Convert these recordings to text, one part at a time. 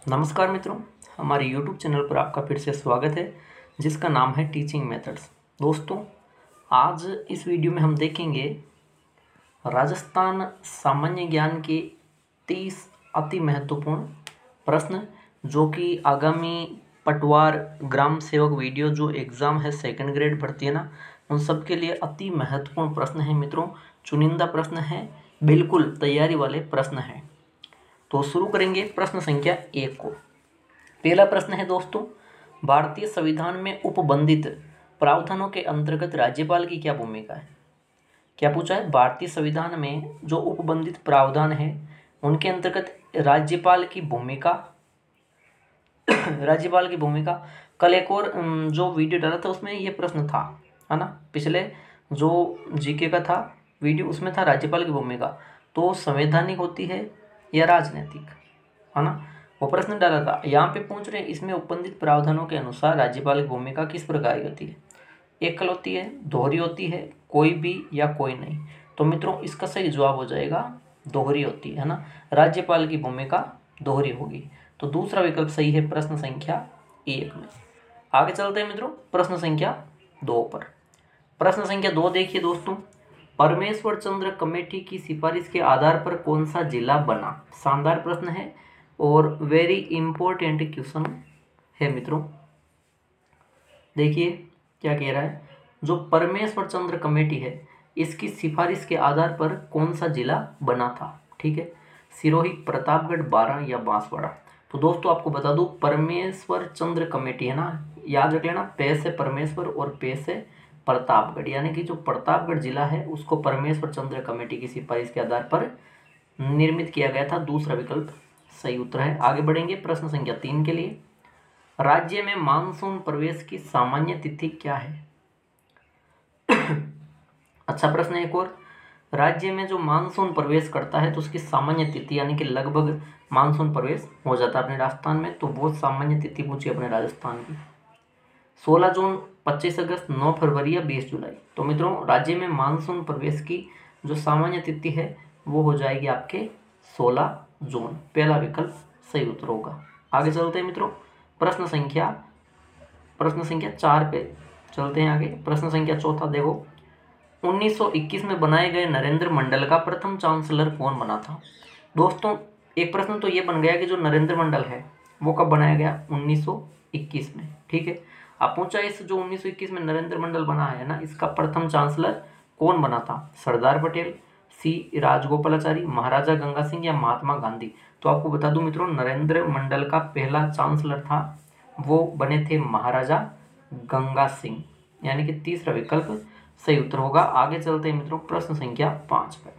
नमस्कार मित्रों, हमारे YouTube चैनल पर आपका फिर से स्वागत है जिसका नाम है टीचिंग मेथड्स। दोस्तों, आज इस वीडियो में हम देखेंगे राजस्थान सामान्य ज्ञान के 30 अति महत्वपूर्ण प्रश्न जो कि आगामी पटवार ग्राम सेवक वीडियो जो एग्ज़ाम है सेकंड ग्रेड भर्ती है ना, उन सब के लिए अति महत्वपूर्ण प्रश्न हैं मित्रों। चुनिंदा प्रश्न हैं, बिल्कुल तैयारी वाले प्रश्न हैं। तो शुरू करेंगे प्रश्न संख्या 1 को। पहला प्रश्न है दोस्तों, भारतीय संविधान में उपबंधित प्रावधानों के अंतर्गत राज्यपाल की क्या भूमिका है। क्या पूछा है, भारतीय संविधान में जो उपबंधित प्रावधान है उनके अंतर्गत राज्यपाल की भूमिका राज्यपाल की भूमिका। कल एक और जो वीडियो डाला था उसमें ये प्रश्न था, है ना। पिछले जो जीके का था वीडियो उसमें था राज्यपाल की भूमिका तो संवैधानिक होती है या राजनीतिक, है ना, वो प्रश्न डाला था। यहाँ पे पूछ रहे हैं इसमें उपबंधित प्रावधानों के अनुसार राज्यपाल की भूमिका किस प्रकार की होती है। एकल होती है, दोहरी होती है, कोई भी या कोई नहीं। तो मित्रों इसका सही जवाब हो जाएगा दोहरी होती है ना, राज्यपाल की भूमिका दोहरी होगी। तो दूसरा विकल्प सही है प्रश्न संख्या 1 में। आगे चलते हैं मित्रों प्रश्न संख्या 2 पर। प्रश्न संख्या 2 देखिए दोस्तों, परमेश्वर चंद्र कमेटी की सिफारिश के आधार पर कौन सा जिला बना। शानदार प्रश्न है और वेरी इंपॉर्टेंट क्वेश्चन है मित्रों। देखिए क्या कह रहा है, जो परमेश्वर चंद्र कमेटी है इसकी सिफारिश के आधार पर कौन सा जिला बना था। ठीक है, सिरोही, प्रतापगढ़, बारां या बांसवाड़ा। तो दोस्तों आपको बता दूं परमेश्वर चंद्र कमेटी है ना, याद रख लेना, पे से परमेश्वर और पे से प्रतापगढ़, यानी कि जो प्रतापगढ़ जिला है उसको परमेश्वर चंद्र कमेटी की सिफारिश के आधार पर निर्मित किया गया था। दूसरा विकल्प सही उत्तर है। आगे बढ़ेंगे प्रश्न संख्या 3 के लिए। राज्य में मानसून प्रवेश की सामान्य तिथि क्या है। अच्छा प्रश्न है एक और, राज्य में जो मानसून प्रवेश करता है तो उसकी सामान्य तिथि यानी कि लगभग मानसून प्रवेश हो जाता है अपने राजस्थान में, तो वो सामान्य तिथि पूछी अपने राजस्थान की 16 जून, 25 अगस्त, 9 फरवरी या 20 जुलाई। तो मित्रों राज्य में मानसून प्रवेश की जो सामान्य तिथि है वो हो जाएगी आपके 16 जून। पहला विकल्प सही उत्तर होगा। आगे चलते हैं मित्रों प्रश्न संख्या 4 पे चलते हैं आगे। प्रश्न संख्या 4 देखो, 1921 में बनाए गए नरेंद्र मंडल का प्रथम चांसलर कौन बना था। दोस्तों एक प्रश्न तो ये बन गया कि जो नरेंद्र मंडल है वो कब बनाया गया, 1921 में। ठीक है, अब पूछा इस जो 1921 में नरेंद्र मंडल बना है ना, इसका प्रथम चांसलर कौन बना था। सरदार पटेल, सी राजगोपालाचारी, महाराजा गंगा सिंह या महात्मा गांधी। तो आपको बता दूं मित्रों नरेंद्र मंडल का पहला चांसलर था वो बने थे महाराजा गंगा सिंह, यानी कि तीसरा विकल्प सही उत्तर होगा। आगे चलते हैं मित्रों प्रश्न संख्या 5 पर।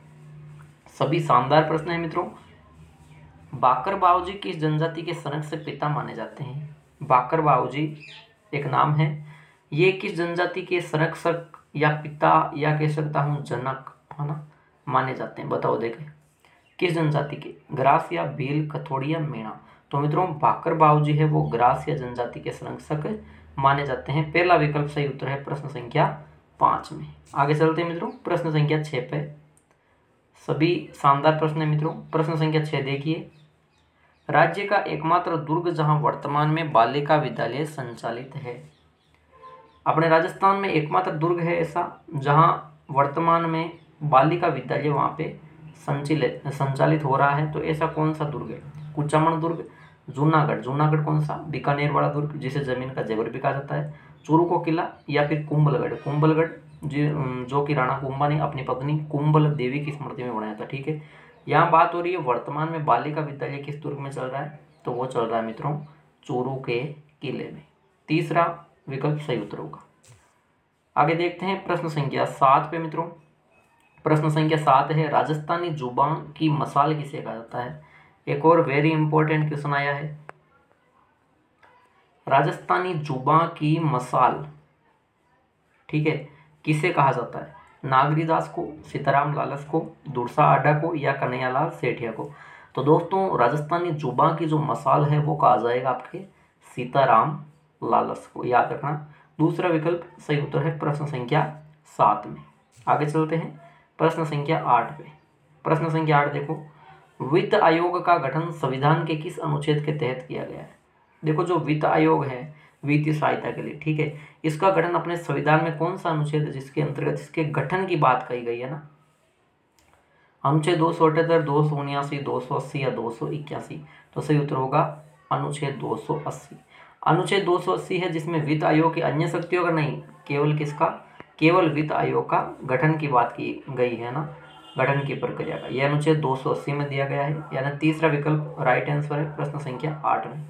सभी शानदार प्रश्न है मित्रों। बाकर बाऊजी किस जनजाति के संरक्षक पिता माने जाते हैं। बाकर बाऊजी एक नाम है, ये किस जनजाति के संरक्षक या पिता या कह सकता हूँ जनक, है ना, माने जाते हैं। बताओ देखें किस जनजाति के, ग्रास या भील, कथोड़ी या मेणा। तो मित्रों बाकर बाऊजी है वो ग्रास या जनजाति के संरक्षक माने जाते हैं। पहला विकल्प सही उत्तर है प्रश्न संख्या 5 में। आगे चलते हैं मित्रों प्रश्न संख्या 6 पे। सभी शानदार प्रश्न है मित्रों। प्रश्न संख्या 6 देखिए, राज्य का एकमात्र दुर्ग जहां वर्तमान में बालिका विद्यालय संचालित है। अपने राजस्थान में एकमात्र दुर्ग है ऐसा जहां वर्तमान में बालिका विद्यालय वहां पे संचालित हो रहा है, तो ऐसा कौन सा दुर्ग है। कुचामन दुर्ग, जूनागढ़ कौन सा, बीकानेर वाला दुर्ग जिसे जमीन का जेवर भी कहा जाता है, चूरू को किला या फिर कुंभलगढ़ जो कि राणा कुंभा ने अपनी पत्नी कुंभल देवी की स्मृति में बनाया था। ठीक है, यहाँ बात हो रही है वर्तमान में बालिका विद्यालय किस दुर्ग में चल रहा है, तो वो चल रहा है मित्रों चूरू के किले में। तीसरा विकल्प सही उत्तर होगा। आगे देखते हैं प्रश्न संख्या 7 पे मित्रों। प्रश्न संख्या 7 है, राजस्थानी जुबान की मसाल किसे कहा जाता है। एक और वेरी इंपॉर्टेंट क्वेश्चन आया है, राजस्थानी जुबान की मसाल, ठीक है, किसे कहा जाता है। नागरीदास को, सीताराम लालस को, दुरसा आडा को या कन्हैयालाल सेठिया को। तो दोस्तों राजस्थानी जुबान की जो मसाल है वो कहा जाएगा आपके सीताराम लालस को, याद रखना। दूसरा विकल्प सही उत्तर है प्रश्न संख्या 7 में। आगे चलते हैं प्रश्न संख्या 8 पे। प्रश्न संख्या 8 देखो, वित्त आयोग का गठन संविधान के किस अनुच्छेद के तहत किया गया है? देखो जो वित्त आयोग है वित्तीय सहायता के लिए, ठीक है, इसका गठन अपने संविधान में कौन सा अनुच्छेद है जिसके अंतर्गत इसके गठन की बात कही गई है ना? अनुच्छेद 278, 279, 280 या 281? तो सही उत्तर होगा अनुच्छेद 280। अनुच्छेद 280 है जिसमें वित्त आयोग की अन्य शक्तियों का नहीं, केवल किसका, केवल वित्त आयोग का गठन की बात की गई है ना, गठन की प्रक्रिया का। यह अनुच्छेद 280 में दिया गया है, यानी तीसरा विकल्प राइट आंसर है प्रश्न संख्या 8 में।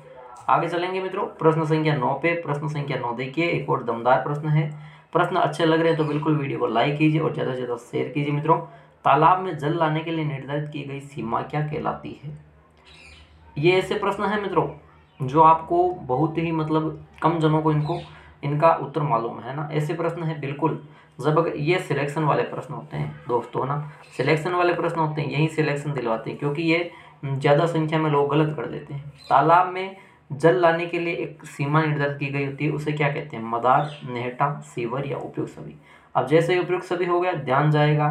आगे चलेंगे मित्रों प्रश्न संख्या 9 पे। प्रश्न संख्या 9 देखिए, एक और दमदार प्रश्न है। प्रश्न अच्छे लग रहे हैं तो बिल्कुल वीडियो को लाइक कीजिए और ज़्यादा से ज़्यादा शेयर कीजिए। मित्रों, तालाब में जल लाने के लिए निर्धारित की गई सीमा क्या कहलाती है? ये ऐसे प्रश्न है मित्रों जो आपको बहुत ही मतलब कम जनों को इनका उत्तर मालूम है ना। ऐसे प्रश्न है बिल्कुल, जब अगर ये सिलेक्शन वाले प्रश्न होते हैं दोस्तों ना, सिलेक्शन वाले प्रश्न होते हैं, यही सिलेक्शन दिलवाते हैं, क्योंकि ये ज़्यादा संख्या में लोग गलत कर देते हैं। तालाब में जल लाने के लिए एक सीमा निर्धारित की गई होती है, उसे क्या कहते हैं? मदार, नेहटा, सीवर या उपयुक्त सभी। अब जैसे ही उपयुक्त सभी हो गया, ध्यान जाएगा,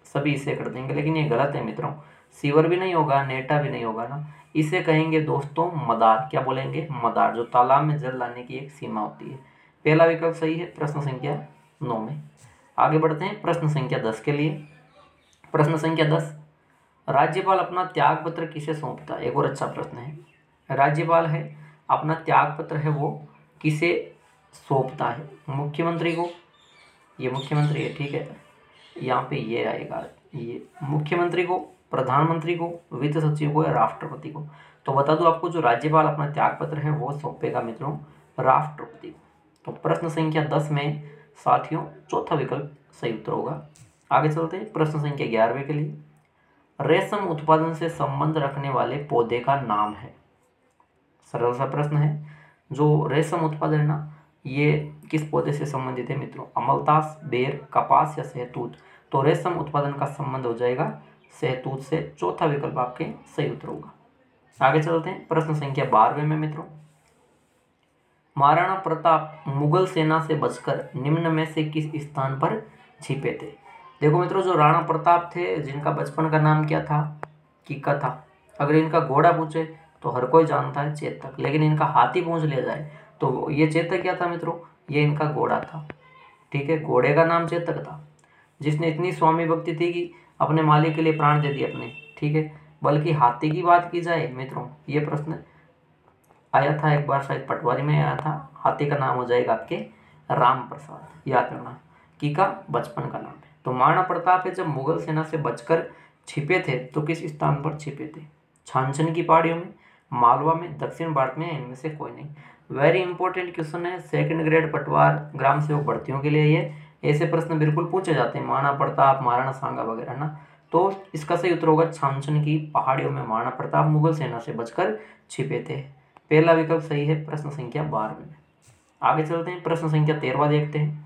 सभी इसे कर देंगे, लेकिन ये गलत है मित्रों। सीवर भी नहीं होगा, नेहटा भी नहीं होगा ना, इसे कहेंगे दोस्तों मदार। क्या बोलेंगे? मदार, जो तालाब में जल लाने की एक सीमा होती है। पहला विकल्प सही है प्रश्न संख्या 9 में। आगे बढ़ते हैं प्रश्न संख्या 10 के लिए। प्रश्न संख्या 10, राज्यपाल अपना त्याग पत्र किसे सौंपता है? एक और अच्छा प्रश्न है। राज्यपाल है अपना त्याग पत्र है वो किसे सौंपता है? मुख्यमंत्री को, ये मुख्यमंत्री है, ठीक है, यहाँ पे ये आएगा, ये मुख्यमंत्री को, प्रधानमंत्री को, वित्त सचिव को या राष्ट्रपति को? तो बता दूं आपको, जो राज्यपाल अपना त्याग पत्र है वो सौंपेगा मित्रों राष्ट्रपति को। तो प्रश्न संख्या 10 में साथियों चौथा विकल्प सही उत्तर होगा। आगे चलते हैं प्रश्न संख्या 11वें के लिए। रेशम उत्पादन से संबंध रखने वाले पौधे का नाम है? सरल सा प्रश्न है। जो रेशम उत्पादन है ना, ये किस पौधे से संबंधित है मित्रों? अमलतास, बेर, कपास या सहतूत? तो रेशम उत्पादन का संबंध हो जाएगा सहतूत से। चौथा विकल्प आपके सही उत्तर होगा। आगे चलते हैं प्रश्न संख्या 12वें में मित्रों। महाराणा प्रताप मुगल सेना से बचकर निम्न में से किस स्थान पर छिपे थे? देखो मित्रों, जो राणा प्रताप थे, जिनका बचपन का नाम क्या था? कीका था। अगर इनका घोड़ा पूछे तो हर कोई जानता है चेतक, लेकिन इनका हाथी पूछ लिया जाए तो ये चेतक क्या था मित्रों? ये इनका घोड़ा था, ठीक है, घोड़े का नाम चेतक था, जिसने इतनी स्वामी भक्ति थी कि अपने मालिक के लिए प्राण दे दिए अपने, ठीक है। बल्कि हाथी की बात की जाए मित्रों, ये प्रश्न आया था एक बार, शायद पटवारी में आया था। हाथी का नाम हो जाएगा आपके राम प्रसाद, याद रखना, की का बचपन का नाम है। तो महाराणा प्रताप जब मुगल सेना से बचकर छिपे थे तो किस स्थान पर छिपे थे? छानछन की पहाड़ियों में, मालवा में, दक्षिण भारत में, इनमें से कोई नहीं। वेरी इंपॉर्टेंट क्वेश्चन है, सेकंड ग्रेड पटवार ग्राम सेवक भर्तियों के लिए ये ऐसे प्रश्न बिल्कुल पूछे जाते हैं, महाराणा प्रताप, महाराणा सांगा वगैरह ना। तो इसका सही उत्तर होगा छानछन की पहाड़ियों में महाराणा प्रताप मुगल सेना से बचकर छिपे थे। पहला विकल्प सही है प्रश्न संख्या 12 में। आगे चलते हैं प्रश्न संख्या 13 देखते हैं।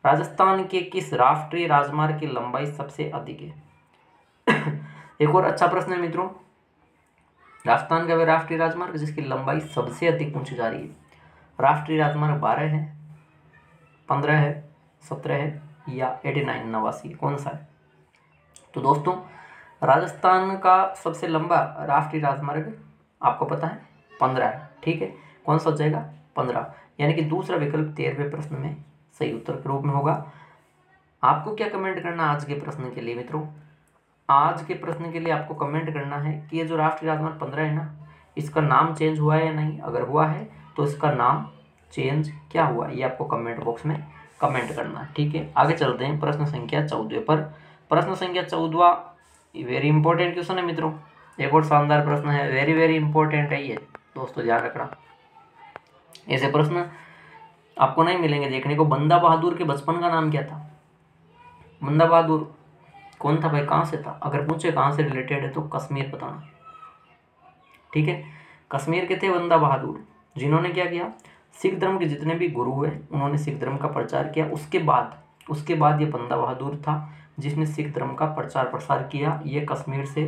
राजस्थान के किस राष्ट्रीय राजमार्ग की लंबाई सबसे अधिक है? एक और अच्छा प्रश्न है मित्रों। राजस्थान का वह राष्ट्रीय राजमार्ग जिसकी लंबाई सबसे अधिक पूछी जा रही है। राष्ट्रीय राजमार्ग 12 है, 15 है, 17 है या 89 89, कौन सा है? तो दोस्तों राजस्थान का सबसे लंबा राष्ट्रीय राजमार्ग आपको पता है 15 है, ठीक है। कौन सा हो जाएगा? 15, यानी कि दूसरा विकल्प 13वें प्रश्न में सही उत्तर के रूप में होगा। आपको क्या कमेंट करना आज के प्रश्न के लिए मित्रों? आज के प्रश्न के लिए आपको कमेंट करना है कि ये जो राष्ट्रीय राजमार्ग 15 है ना, इसका नाम चेंज हुआ है या नहीं। अगर हुआ है तो इसका नाम चेंज क्या हुआ है, ये आपको कमेंट बॉक्स में कमेंट करना है, ठीक है। आगे चलते हैं प्रश्न संख्या 14 पर। प्रश्न संख्या 14 वेरी इंपॉर्टेंट क्वेश्चन है मित्रों, एक और शानदार प्रश्न है, वेरी वेरी इंपॉर्टेंट है ये दोस्तों, ध्यान रखना। ऐसे प्रश्न आपको नहीं मिलेंगे देखने को। बंदा बहादुर के बचपन का नाम क्या था? बंदा बहादुर कौन था भाई, कहाँ से था? अगर पूछे कहाँ से रिलेटेड है तो कश्मीर बताना, ठीक है। कश्मीर के थे बंदा बहादुर, जिन्होंने क्या किया, सिख धर्म के जितने भी गुरु हुए उन्होंने सिख धर्म का प्रचार किया। उसके बाद ये बंदा बहादुर था जिसने सिख धर्म का प्रचार प्रसार किया। ये कश्मीर से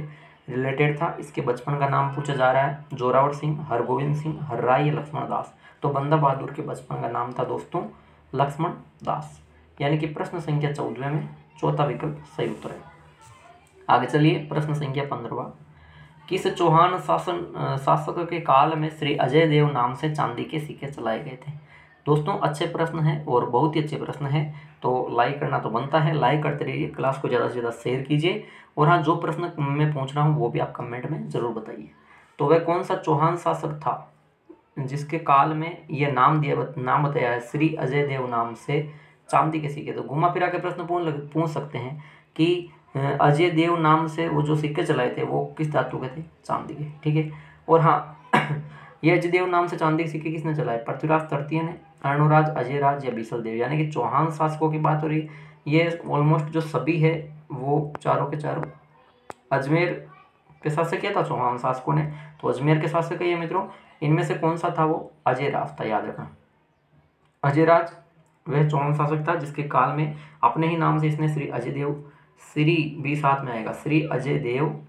रिलेटेड था। इसके बचपन का नाम पूछा जा रहा है जोरावर सिंह, हरगोविंद सिंह, हर्राई या लक्ष्मण दास। तो बंदा बहादुर के बचपन का नाम था दोस्तों लक्ष्मण दास, यानी कि प्रश्न संख्या 14 में चौथा विकल्प सही उत्तर है। आगे चलिए प्रश्न संख्या 15। किस चौहान शासक के काल में श्री अजय देव नाम से चांदी के सिक्के चलाए गए थे? दोस्तों अच्छे प्रश्न हैं और बहुत ही अच्छे प्रश्न हैं, तो लाइक करना तो बनता है, लाइक करते रहिए, क्लास को ज़्यादा से ज़्यादा शेयर कीजिए। और हाँ, जो प्रश्न मैं पूछ रहा हूँ वो भी आप कमेंट में ज़रूर बताइए। तो वह कौन सा चौहान शासक था जिसके काल में ये नाम बताया है श्री अजय देव नाम से चांदी के सिक्के? तो घुमा फिरा के प्रश्न पूछ सकते हैं कि अजय देव नाम से वो जो सिक्के चलाए थे वो किस धातु के थे? चांदी के। ठीक है। और हाँ ये अजय देव नाम से चांदी के सिक्के किसने चलाए? पृथ्वीराज तृतीय ने, अर्णोराज, अजयराज या बीसल देव? यानी कि चौहान शासकों की बात हो रही है। ये ऑलमोस्ट जो सभी है वो चारों के चारों अजमेर के शासक किया था चौहान शासकों ने, तो अजमेर के शासक है ये मित्रों। इनमें से कौन सा था? वो अजयराज था, याद रखना। अजयराज वह चौहान शासक था जिसके काल में अपने ही नाम से इसने श्री अजय देव, श्री भी साथ में आएगा, श्री अजय देव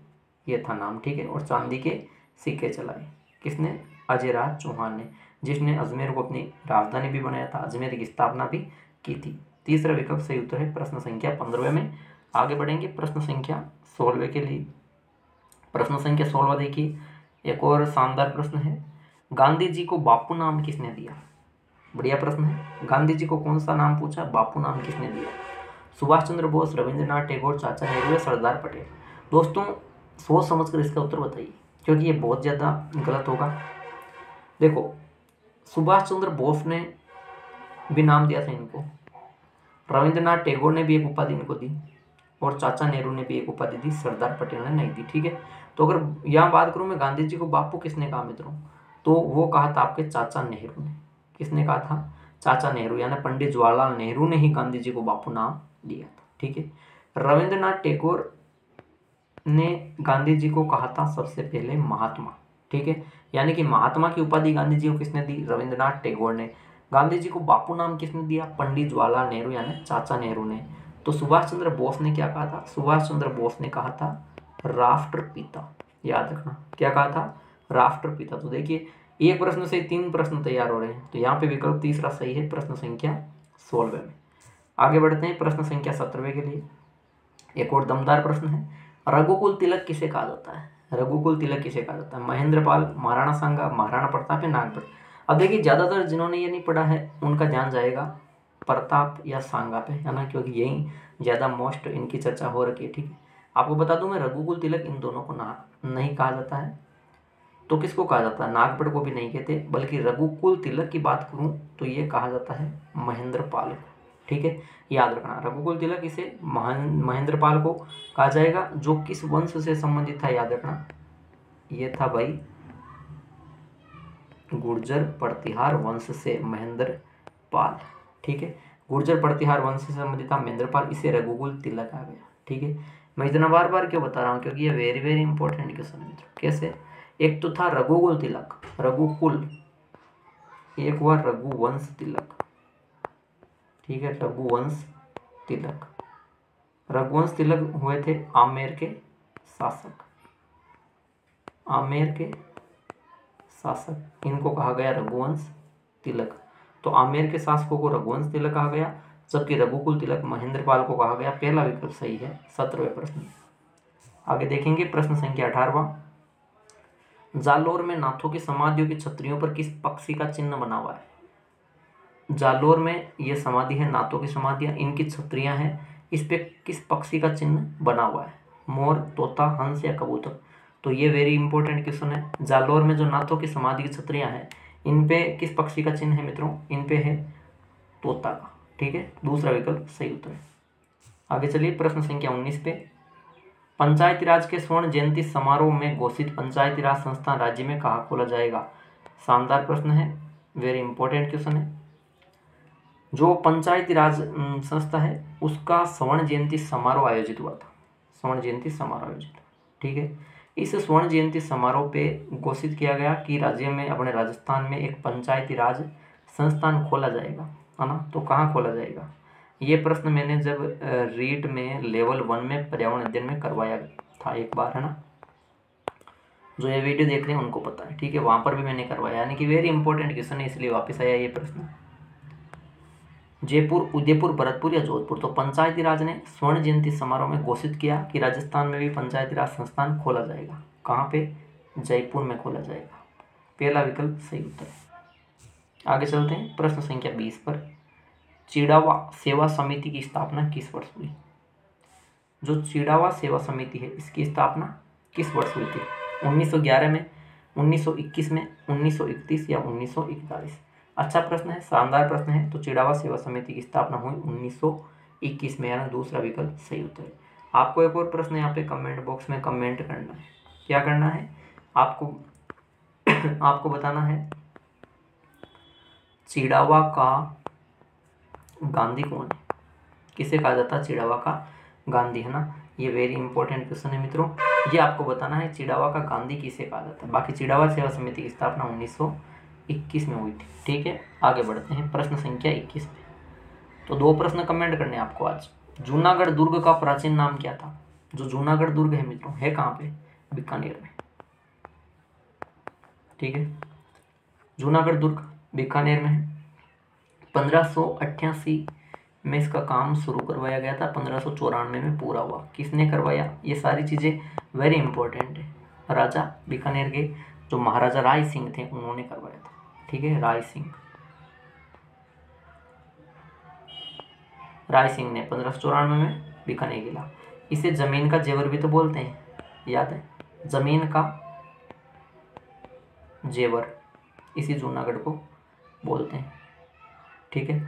ये था नाम। ठीक है। और चांदी के सिक्के चलाए किसने? अजयराज चौहान ने, जिसने अजमेर को अपनी राजधानी भी बनाया था, अजमेर की स्थापना भी की थी। तीसरा विकल्प सही उत्तर है प्रश्न संख्या 15 में। आगे बढ़ेंगे प्रश्न संख्या 16 के लिए। प्रश्न संख्या 16 देखिए, एक और शानदार प्रश्न है। गांधी जी को बापू नाम किसने दिया? बढ़िया प्रश्न है। गांधी जी को कौन सा नाम पूछा? बापू नाम किसने दिया? सुभाष चंद्र बोस, रविंद्रनाथ टैगोर, चाचा नेहरू या सरदार पटेल? दोस्तों सोच समझकर इसका उत्तर बताइए, क्योंकि ये बहुत ज़्यादा गलत होगा। देखो, सुभाष चंद्र बोस ने भी नाम दिया था इनको, रविंद्रनाथ टैगोर ने भी एक उपाधि इनको दी, और चाचा नेहरू ने भी एक उपाधि दी, सरदार पटेल ने नहीं दी। ठीक है। तो अगर यहाँ बात करूँ मैं, गांधी जी को बापू किसने कहा मित्रों? तो वो कहा था आपके चाचा नेहरू ने। किसने कहा था? चाचा नेहरू, यानी पंडित जवाहरलाल नेहरू ने ही गांधी जी को बापू नाम दिया था। ठीक है। रविंद्रनाथ टैगोर ने गांधी जी को कहा था सबसे पहले महात्मा। ठीक है। यानी कि महात्मा की उपाधि गांधी जी को किसने दी? रविंद्रनाथ टैगोर ने। गांधी जी को बापू नाम किसने दिया? पंडित जवाहरलाल नेहरू यानी चाचा नेहरू ने। तो सुभाष चंद्र बोस ने क्या कहा था? सुभाष चंद्र बोस ने कहा था राष्ट्रपिता। याद रखना, क्या कहा था? राष्ट्रपिता। तो देखिए, एक प्रश्न से 3 प्रश्न तैयार हो रहे हैं, तो यहाँ पे विकल्प तीसरा सही है प्रश्न संख्या 16 में। आगे बढ़ते हैं प्रश्न संख्या 17 के लिए। एक और दमदार प्रश्न है। रघुकुल तिलक किसे कहा जाता है? रघुकुल तिलक किसे कहा जाता है? महेंद्रपाल, महाराणा सांगा, महाराणा प्रताप या नागभट्ट? अब देखिए, ज़्यादातर जिन्होंने ये नहीं पढ़ा है उनका ध्यान जाएगा प्रताप या सांगा पे, है ना, क्योंकि यही ज़्यादा मोस्ट इनकी चर्चा हो रखी है। ठीक है। आपको बता दूं मैं, रघुकुल तिलक इन दोनों को नहीं कहा जाता है। तो किसको कहा जाता है? नागभट्ट को भी नहीं कहते, बल्कि रघुकुल तिलक की बात करूं तो ये कहा जाता है महेंद्रपाल को। ठीक है। याद रखना, रघुकुल तिलक इसे महेंद्रपाल को कहा जाएगा। जो किस वंश से संबंधित था? याद रखना, ये था भाई गुर्जर प्रतिहार वंश से महेंद्रपाल। ठीक है। गुर्जर प्रतिहार वंश से संबंधित था महेंद्रपाल, इसे रघुकुल तिलक आ गया। ठीक है। मैं इतना बार बार क्यों बता रहा हूँ? क्योंकि ये वेरी वेरी इंपॉर्टेंट क्वेश्चन है मित्रों। कैसे? एक तो था रघुकुल तिलक, रघुकुल, एक हुआ रघुवंश तिलक। ठीक है। रघुवंश तिलक, रघुवंश तिलक हुए थे आमेर के शासक, आमेर के शासक, इनको कहा गया रघुवंश तिलक। तो आमेर के शासकों को रघुवंश तिलक कहा गया, जबकि रघुकुल तिलक महेंद्रपाल को कहा गया। पहला विकल्प सही है 17वें प्रश्न। आगे देखेंगे प्रश्न संख्या 18वां। जालोर में नाथों की समाधियों की छतरियों पर किस पक्षी का चिन्ह बना हुआ है? जालोर में ये समाधि है, नाथों की समाधियाँ, इनकी छतरियाँ हैं, इस पे किस पक्षी का चिन्ह बना हुआ है? मोर, तोता, हंस या कबूतर? तो ये वेरी इंपॉर्टेंट क्वेश्चन है। जालोर में जो नाथों की समाधि की छतरियाँ हैं, इन पे किस पक्षी का चिन्ह है मित्रों? इन पे है तोता का। ठीक है। दूसरा विकल्प सही उत्तर है। आगे चलिए प्रश्न संख्या 19 पे। पंचायती राज के स्वर्ण जयंती समारोह में घोषित पंचायती राज संस्थान राज्य में कहाँ खोला जाएगा? शानदार प्रश्न है, वेरी इंपॉर्टेंट क्वेश्चन है। जो पंचायती राज संस्था है उसका स्वर्ण जयंती समारोह आयोजित हुआ था, स्वर्ण जयंती समारोह आयोजित। ठीक है। इस स्वर्ण जयंती समारोह पे घोषित किया गया कि राज्य में, अपने राजस्थान में एक पंचायती राज संस्थान खोला जाएगा, है ना। तो कहाँ खोला जाएगा? ये प्रश्न मैंने जब रीट में लेवल 1 में पर्यावरण अध्ययन में करवाया था एक बार, है ना। जो ये वीडियो देख रहे हैं उनको पता है। ठीक है। वहाँ पर भी मैंने करवाया, यानी कि वेरी इंपॉर्टेंट क्वेश्चन है, इसलिए वापस आया ये प्रश्न। जयपुर, उदयपुर, भरतपुर या जोधपुर? तो पंचायती राज ने स्वर्ण जयंती समारोह में घोषित किया कि राजस्थान में भी पंचायती राज संस्थान खोला जाएगा। कहाँ पे? जयपुर में खोला जाएगा। पहला विकल्प सही उत्तर है। आगे चलते हैं प्रश्न संख्या 20 पर। चिड़ावा सेवा समिति की स्थापना किस वर्ष हुई? जो चिड़ावा सेवा समिति है इसकी स्थापना किस वर्ष हुई थी? 1911 में, 1921 में, 1931 या 1941? अच्छा प्रश्न है, शानदार प्रश्न है। तो चिड़ावा सेवा समिति की स्थापना हुई 1921 में, यानी दूसरा विकल्प सही उत्तर है। आपको एक और प्रश्न यहाँ पे कमेंट बॉक्स में कमेंट करना है। क्या करना है आपको? आपको बताना है चिड़ावा का गांधी कौन है? किसे कहा जाता है चिड़ावा का गांधी, है ना? ये वेरी इंपॉर्टेंट क्वेश्चन है मित्रों। ये आपको बताना है चिड़ावा का गांधी किसे कहा जाता है। बाकी चिड़ावा सेवा समिति की स्थापना 1921 में हुई थी। ठीक है, आगे बढ़ते हैं प्रश्न संख्या 21 पे। तो 2 प्रश्न कमेंट करने हैं आपको आज। जूनागढ़ दुर्ग का प्राचीन नाम क्या था? जो जूनागढ़ दुर्ग है मित्रों, है कहाँ पे? बीकानेर में। ठीक है, जूनागढ़ दुर्ग बीकानेर में है। 1588 में इसका काम शुरू करवाया गया था, 1594 में पूरा हुआ। किसने करवाया? ये सारी चीज़ें वेरी इंपॉर्टेंट है। राजा बीकानेर के जो महाराजा राय सिंह थे उन्होंने करवाया था। ठीक है, राय सिंह ने 1594 में बीकानेर किला। इसे जमीन का जेवर भी तो बोलते हैं, याद है? जमीन का जेवर इसी जूनागढ़ को बोलते हैं। ठीक है,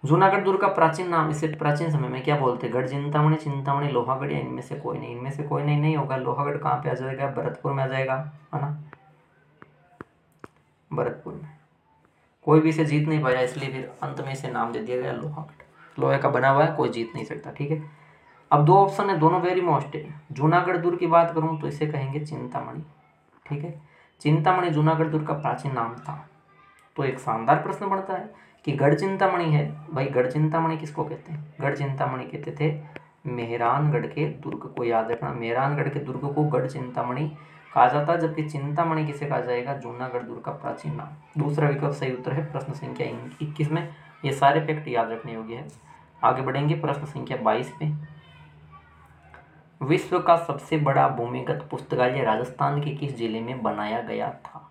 जूनागढ़ दुर्ग का प्राचीन नाम, इसे प्राचीन समय में क्या बोलते हैं? गढ़ चिंतामणि, चिंतामणि, लोहागढ़ या इनमें से कोई नहीं? इनमें से कोई नहीं होगा। लोहागढ़ कहाँ पे आ जाएगा? भरतपुर में आ जाएगा, है ना? भरतपुर में कोई भी इसे जीत नहीं पाया, इसलिए फिर अंत में इसे नाम दे दिया गया लोहागढ़। लोहे का बना हुआ है, कोई जीत नहीं सकता। ठीक है, अब 2 ऑप्शन है, दोनों वेरी मोस्ट है। जूनागढ़ दुर्ग की बात करूँ तो इसे कहेंगे चिंतामणि। ठीक है, चिंतामणि जूनागढ़ दुर्ग का प्राचीन नाम था। तो एक शानदार प्रश्न बनता है कि गढ़ चिंतामणि है भाई, गढ़ चिंतामणि किसको कहते हैं? गढ़ चिंतामणि कहते थे मेहरानगढ़ के दुर्ग को। याद रखना, मेहरानगढ़ के दुर्ग को गढ़ चिंतामणि कहा जाता है, जबकि चिंतामणि किसे कहा जाएगा? जूनागढ़ दुर्ग का प्राचीन नाम। दूसरा विकल्प सही उत्तर है प्रश्न संख्या 21 में। ये सारे फैक्ट याद रखने योग्य है। आगे बढ़ेंगे प्रश्न संख्या 22 पे। विश्व का सबसे बड़ा भूमिगत पुस्तकालय राजस्थान के किस जिले में बनाया गया था?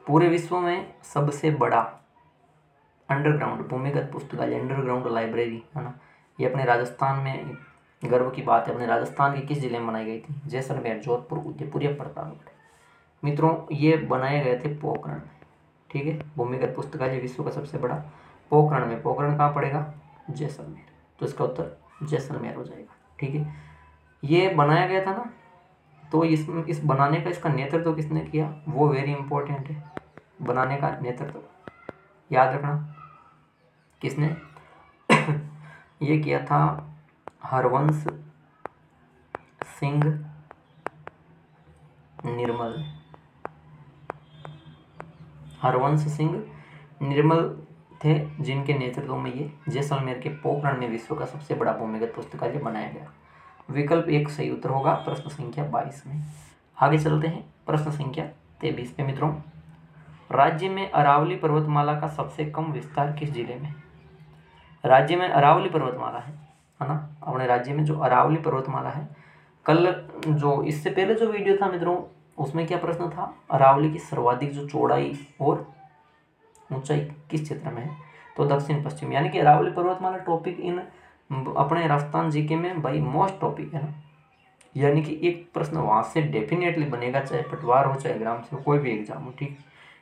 पूरे विश्व में सबसे बड़ा अंडरग्राउंड भूमिगत पुस्तकालय, अंडरग्राउंड लाइब्रेरी, है ना? ये अपने राजस्थान में गर्व की बात है। अपने राजस्थान के किस जिले में बनाई गई थी? जैसलमेर, जोधपुर, उदयपुर या प्रतापगढ़? मित्रों, ये बनाए गए थे पोखरण में। ठीक है, भूमिगत पुस्तकालय विश्व का सबसे बड़ा पोखरण में। पोखरण कहाँ पड़ेगा? जैसलमेर। तो इसका उत्तर जैसलमेर हो जाएगा। ठीक है, ये बनाया गया था ना, तो इस बनाने का इसका नेतृत्व किसने किया? वो वेरी इंपॉर्टेंट है। बनाने का नेतृत्व याद रखना किसने ये किया था? हरवंश सिंह निर्मल। हरवंश सिंह निर्मल थे, जिनके नेतृत्व में ये जैसलमेर के पोखरण में विश्व का सबसे बड़ा भूमिगत पुस्तकालय बनाया गया। विकल्प 1 सही उत्तर होगा प्रश्न संख्या 22 में। आगे चलते हैं प्रश्न संख्या 23 पे मित्रों। राज्य में अरावली पर्वतमाला का सबसे कम विस्तार किस जिले में? राज्य में अरावली पर्वतमाला है ना? अपने राज्य में जो अरावली पर्वतमाला है, कल जो इससे पहले जो वीडियो था मित्रों, उसमें क्या प्रश्न था? अरावली की सर्वाधिक जो चौड़ाई और ऊंचाई किस क्षेत्र में है? तो दक्षिण पश्चिम, यानी कि अरावली पर्वतमाला टॉपिक इन अपने राजस्थान जीके में भाई मोस्ट टॉपिक है ना, यानी कि एक प्रश्न वहाँ से डेफिनेटली बनेगा, चाहे पटवार हो चाहे ग्राम से कोई भी एग्जाम हो। ठीक,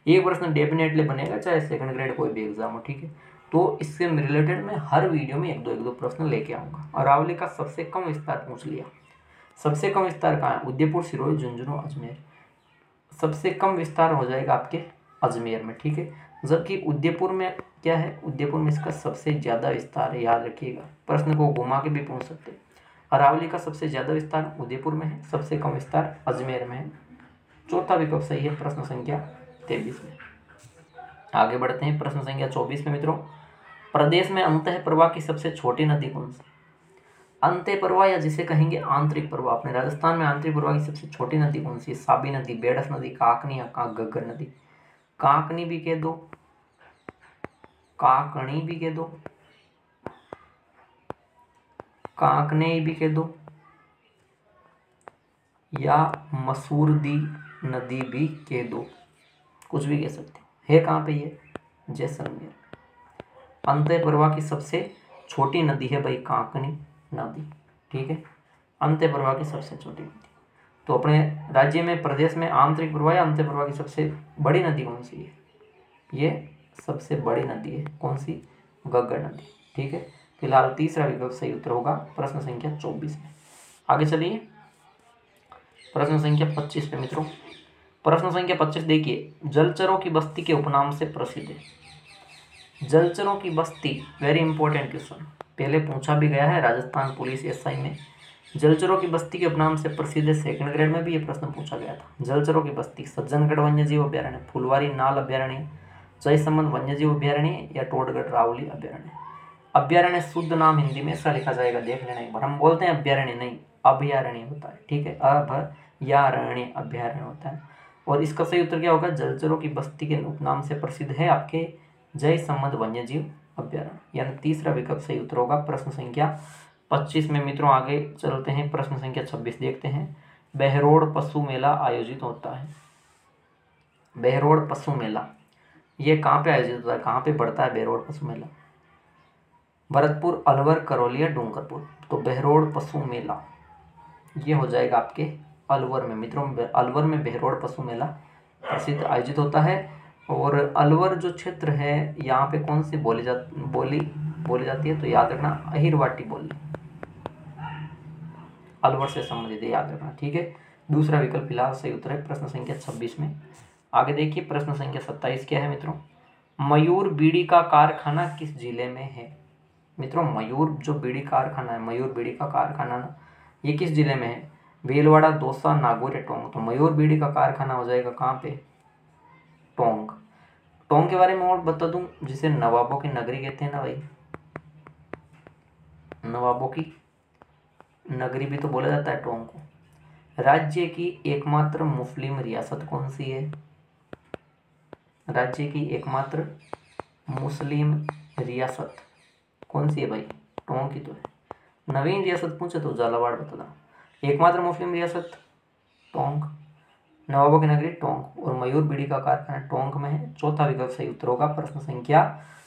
एक प्रश्न डेफिनेटली बनेगा, चाहे सेकंड ग्रेड कोई भी एग्जाम हो। ठीक है, तो इससे रिलेटेड मैं हर वीडियो में एक दो प्रश्न लेके आऊँगा। अरावली का सबसे कम विस्तार पूछ लिया। सबसे कम विस्तार कहाँ है? उदयपुर, सिरोही, झुंझुनू, अजमेर। सबसे कम विस्तार हो जाएगा आपके अजमेर में। ठीक है, जबकि उदयपुर में क्या है? उदयपुर में इसका सबसे ज़्यादा विस्तार है, याद रखिएगा। प्रश्न को घुमा के भी पूछ सकते हैं। अरावली का सबसे ज़्यादा विस्तार उदयपुर में है, सबसे कम विस्तार अजमेर में है। चौथा विकल्प सही है प्रश्न संख्या 23 में। आगे बढ़ते हैं प्रश्न संख्या 24 में मित्रों। प्रदेश में अंतः प्रवाह की सबसे छोटी नदी कौन सी? अंतः प्रवाह या जिसे कहेंगे आंतरिक प्रवाह, अपने राजस्थान में आंतरिक प्रवाह की सबसे छोटी नदी कौन सी है? साबी नदी, बेडस नदी, काकनी या घग्गर नदी? काकनी भी कह दो, काकनी भी कह दो, काकने भी कह दो, या मसूरदी नदी भी कह दो, कुछ भी कह सकते हो। है कहाँ पे ये? जैसलमेर। अंतः प्रवाह की सबसे छोटी नदी है भाई कांकनी नदी, ठीक है, अंतः प्रवाह की सबसे छोटी नदी। तो अपने राज्य में, प्रदेश में आंतरिक प्रवाह या अंतः प्रवाह की सबसे बड़ी नदी कौन सी है? ये सबसे बड़ी नदी है, कौन सी? घग्गर नदी, ठीक है। फिलहाल तीसरा विकल्प सही उत्तर होगा प्रश्न संख्या 24 में। आगे चलिए प्रश्न संख्या 25 पे मित्रों। प्रश्न संख्या 25 देखिए, जलचरों की बस्ती के उपनाम से प्रसिद्ध है। जलचरों की बस्ती, वेरी इंपॉर्टेंट क्वेश्चन, पहले पूछा भी गया है राजस्थान पुलिस एसआई में। जलचरों की बस्ती के उपनाम से प्रसिद्ध है, सेकंड ग्रेड में भी ये प्रश्न पूछा गया था। जलचरों की बस्ती, सज्जनगढ़ वन्यजीव अभ्यारण्य, फुलवारी नाल अभ्यारण्य, जयसमंद वन्यजीव अभ्यारण्य या टोडगढ़ रावली अभ्यारण्य। अभ्यारण्य शुद्ध नाम हिंदी में ऐसा लिखा जाएगा, देख लेना एक बार। हम बोलते हैं अभ्यारण्य, नहीं अभयारण्य होता है, ठीक है, अभयारण्य अभयारण्य होता है। और इसका सही उत्तर क्या होगा? जलचरों की बस्ती के उपनाम से प्रसिद्ध है आपके जयसमंद वन्यजीव अभ्यारण्य, यानी तीसरा विकल्प सही उत्तर होगा प्रश्न संख्या 25 में। मित्रों आगे चलते हैं, प्रश्न संख्या 26 देखते हैं। बहरोड़ पशु मेला आयोजित होता है। बहरोड़ पशु मेला ये कहाँ पे आयोजित होता है, कहाँ पे पड़ता है बहरोड़ पशु मेला? भरतपुर, अलवर, करौली या डूंगरपुर। तो बहरोड़ पशु मेला ये हो जाएगा आपके अलवर में। मित्रों अलवर में बहरोड़ पशु मेला प्रसिद्ध आयोजित होता है। और अलवर जो क्षेत्र है यहाँ पे कौन सी बोली जाती है? तो याद रखना अहिरवाटी बोली, अलवर से संबंधित है, याद रखना, ठीक है। दूसरा विकल्प फिलहाल सही उत्तर है प्रश्न संख्या 26 में। आगे देखिए प्रश्न संख्या 27 क्या है मित्रों? मयूर बीड़ी का कारखाना किस जिले में है? मित्रों मयूर जो बीड़ी कारखाना है, मयूर बीड़ी का कारखाना ना, ये किस जिले में है? भीलवाड़ा, दौसा, नागौर या टोंक। तो मयूर बीड़ी का कारखाना हो जाएगा कहाँ पे? टोंक। टोंक के बारे में और बता दूं, जिसे नवाबों की नगरी कहते हैं ना भाई, नवाबों की नगरी भी तो बोला जाता है टोंक को। राज्य की एकमात्र मुस्लिम रियासत कौन सी है? राज्य की एकमात्र मुस्लिम रियासत कौन सी है भाई? टोंक की तो है। नवीन रियासत पूछे तो झालावाड़ बता दो। एकमात्र मुस्लिम रियासत टोंक, नवाबों की नगरी टोंक, और मयूर बीड़ी का कारखाना टोंक में है। चौथा विकल्प सही उत्तर होगा प्रश्न संख्या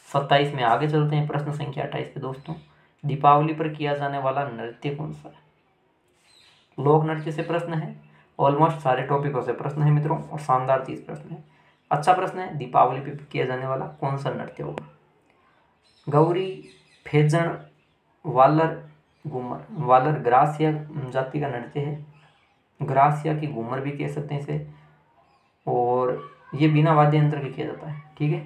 27 में। आगे चलते हैं प्रश्न संख्या 28 पे दोस्तों। दीपावली पर किया जाने वाला नृत्य कौन सा है? लोक नृत्य से प्रश्न है, ऑलमोस्ट सारे टॉपिकों से प्रश्न है मित्रों, और शानदार 30 प्रश्न है। अच्छा प्रश्न है, दीपावली पर किया जाने वाला कौन सा नृत्य होगा? गौरी, फेजन, वालर, घूमर। वालर ग्रासिया जाति का नृत्य है, ग्रासिया की घूमर भी कह सकते हैं इसे, और ये बिना वाद्य यंत्र के किया जाता है, ठीक है।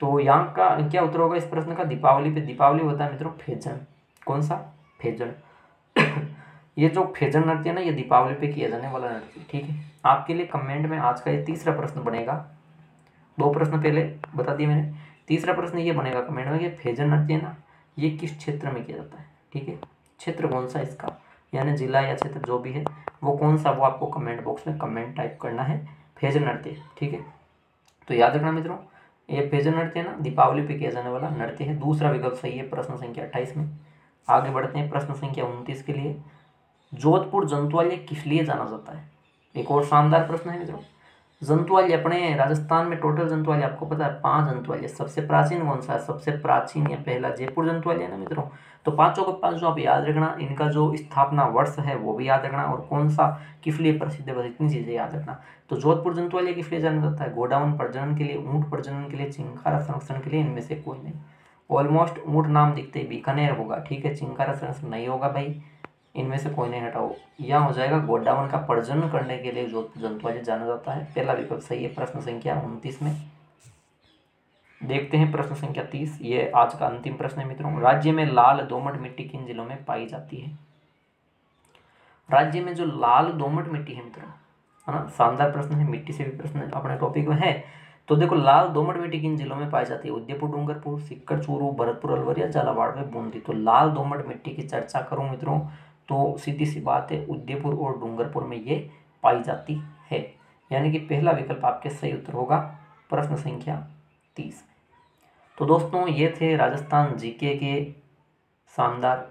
तो यहाँ का क्या उत्तर होगा इस प्रश्न का? दीपावली पे, दीपावली होता है मित्रों फेजन। कौन सा? फेजन। ये जो फेजन नृत्य है ना, ये दीपावली पे किया जाने वाला नृत्य, ठीक है। आपके लिए कमेंट में आज का ये तीसरा प्रश्न बनेगा। 2 प्रश्न पहले बता दिए मैंने, तीसरा प्रश्न ये बनेगा कमेंट में कि फेजन नृत्य है ना, ये किस क्षेत्र में किया जाता है, ठीक है। क्षेत्र कौन सा इसका, यानी जिला या क्षेत्र जो भी है वो कौन सा, वो आपको कमेंट बॉक्स में कमेंट टाइप करना है। फेजन नृत्य, ठीक है। तो याद रखना मित्रों, ये फेजन नृत्य है ना, दीपावली पे किया जाने वाला नृत्य है। दूसरा विकल्प सही है प्रश्न संख्या 28 में। आगे बढ़ते हैं प्रश्न संख्या 29 के लिए। जोधपुर जंतुआलय किस लिए जाना जाता है? एक और शानदार प्रश्न है मित्रों। जंतुआलय, अपने राजस्थान में टोटल जंतुआलय आपको पता है 5 जंतुआलय। सबसे प्राचीन कौन सा है? सबसे प्राचीन या पहला जयपुर जंतुआलय है ना मित्रों। तो पांचों के पांच जो आप याद रखना, इनका जो स्थापना वर्ष है वो भी याद रखना, और कौन सा किस लिए प्रसिद्ध है, बस इतनी चीजें याद रखना। तो जोधपुर जंतुआलय किस लिए जाना जाता है? गोडाउन प्रजनन के लिए, ऊंट प्रजनन के लिए, चिंकारा संरक्षण के लिए, इनमें से कोई नहीं। ऑलमोस्ट ऊंट नाम दिखते ही बीकानेर होगा, ठीक है, चिंकारा संरक्षण नहीं होगा भाई, इनमें से कोई नहीं, हटाओ। यह हो जाएगा गोडाउन का प्रजनन करने के लिए जोधपुर जंतुआलय जाना जाता है। पहला विकल्प सही है प्रश्न संख्या 29 में। देखते हैं प्रश्न संख्या 30, ये आज का अंतिम प्रश्न है मित्रों। राज्य में लाल दोमट मिट्टी किन जिलों में पाई जाती है? राज्य में जो लाल दोमट मिट्टी है मित्रों, है ना, शानदार प्रश्न है, मिट्टी से भी प्रश्न अपने टॉपिक में है। तो देखो, लाल दोमट मिट्टी किन जिलों में पाई जाती है? उदयपुर, डूंगरपुर, सीकर, चूरू, भरतपुर, अलवर या झालावाड़ में बूंदी। तो लाल दोमट मिट्टी की चर्चा करूं मित्रों तो सीधी सी बात है, उदयपुर और डूंगरपुर में ये पाई जाती है, यानी कि पहला विकल्प आपके सही उत्तर होगा प्रश्न संख्या 30। तो दोस्तों ये थे राजस्थान जीके के शानदार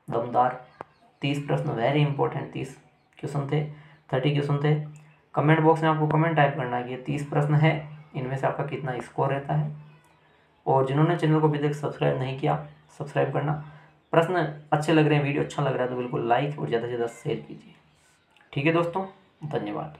दमदार 30 प्रश्न, वेरी इंपॉर्टेंट 30 क्वेश्चन थे, 30 क्वेश्चन थे। कमेंट बॉक्स में आपको कमेंट टाइप करना है कि ये 30 प्रश्न है, इनमें से आपका कितना स्कोर रहता है। और जिन्होंने चैनल को अभी तक सब्सक्राइब नहीं किया, सब्सक्राइब करना। प्रश्न अच्छे लग रहे हैं, वीडियो अच्छा लग रहा है तो बिल्कुल लाइक और ज़्यादा से ज़्यादा शेयर कीजिए। ठीक है दोस्तों, धन्यवाद।